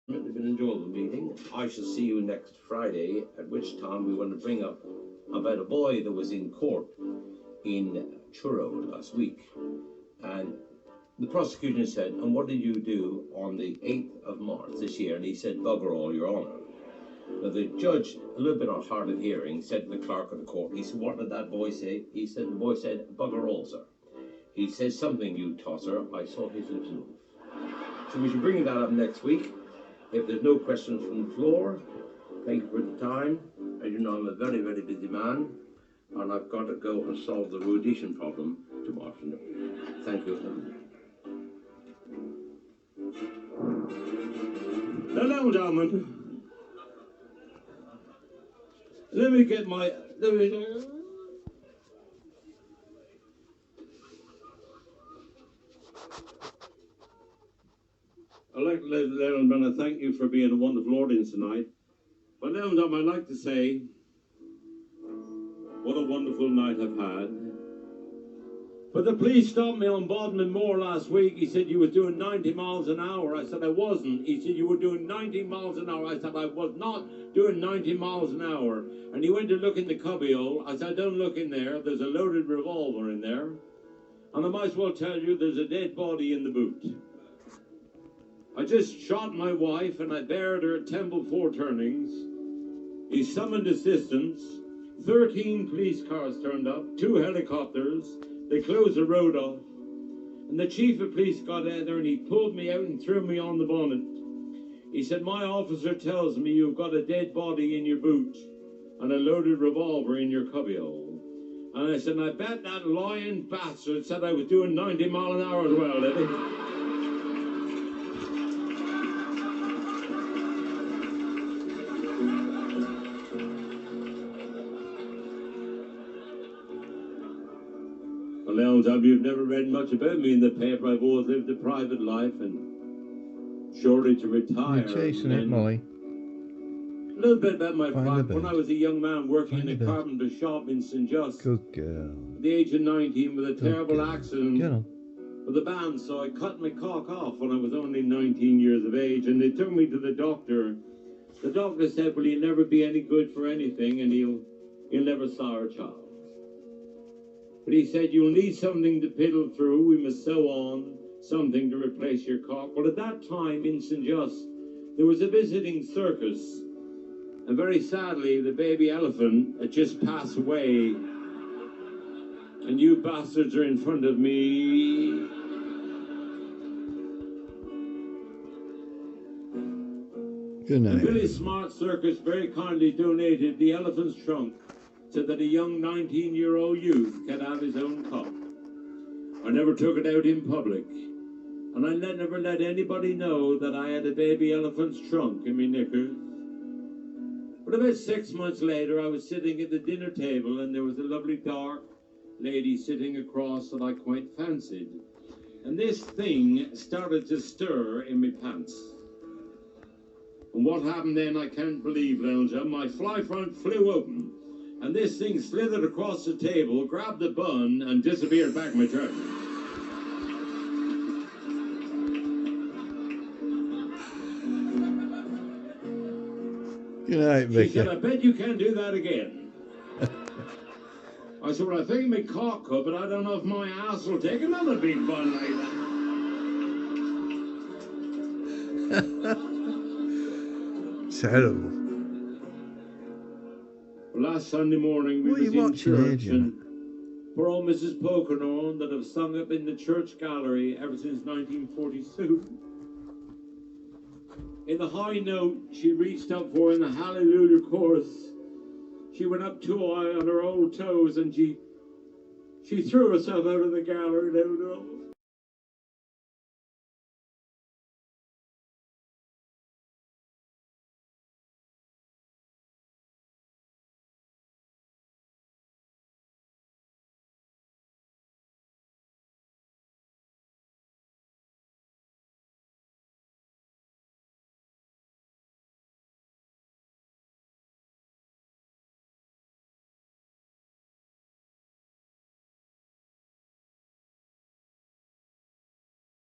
It's been an enjoyable meeting. I shall see you next Friday, at which time we want to bring up about a boy that was in court in Truro last week. And the prosecutor said, "And what did you do on the 8th of March this year?" And he said, "Bugger all, Your Honour." Now the judge, a little bit hard of hearing, said to the clerk of the court, he said, "What did that boy say?" He said, "The boy said, bugger all, sir." He said, "Something, you tosser, I saw his lips move." So we should bring that up next week. If there's no questions from the floor, thank you for the time. As you know, I'm a very, very busy man, and I've got to go and solve the erudition problem tomorrow afternoon. Thank you. Hello, gentlemen. Let me get my... I'd like to let gentlemen thank you for being a wonderful audience tonight. But gentlemen, I'd like to say what a wonderful night I've had. But the police stopped me on Bodmin Moor last week. He said you were doing 90 miles an hour. I said I wasn't. He said you were doing 90 miles an hour. I said I was not doing 90 miles an hour. And he went to look in the cubbyhole. I said, "Don't look in there. There's a loaded revolver in there. And I might as well tell you there's a dead body in the boot. I just shot my wife and I buried her at Temple Four Turnings." He summoned assistance. 13 police cars turned up, 2 helicopters. They closed the road off. And the chief of police got out there and he pulled me out and threw me on the bonnet. He said, "My officer tells me you've got a dead body in your boot and a loaded revolver in your cubbyhole." And I said, "I bet that lying bastard said I was doing 90 miles an hour as well, did he?" Well, you've never read much about me in the paper. I've always lived a private life and shortly to retire. You're chasing it, Molly. A little bit about my father. When I was a young man working in a carpenter shop in St. Just. Good girl. At the age of 19 with a terrible accident with a band, so I cut my cock off when I was only 19 years of age, and they took me to the doctor. The doctor said, "Well, he'll never be any good for anything, and he'll never sire a child." But he said, "You'll need something to piddle through. We must sew on something to replace your cock." Well, at that time in St. Just, there was a visiting circus. And very sadly, the baby elephant had just passed away. And you bastards are in front of me. Good night. The Billy Smart Circus very kindly donated the elephant's trunk so that a young 19-year-old youth can have his own cock. I never took it out in public, and I never let anybody know that I had a baby elephant's trunk in my knickers. But about 6 months later, I was sitting at the dinner table, and there was a lovely dark lady sitting across that I quite fancied. And this thing started to stir in my pants. And what happened then, I can't believe, Lelja. My fly front flew open. And this thing slithered across the table, grabbed the bun, and disappeared back my throat. Good night, Vicky. She said, "I bet you can't do that again." I said, "Well, I think my cock could, but I don't know if my ass will take another big bun like that." Terrible. Last Sunday morning, we was in church, and poor old Mrs. Pocono that have sung up in the church gallery ever since 1942. In the high note she reached up for in the Hallelujah chorus, she went up too high on her old toes, and she threw herself out of the gallery.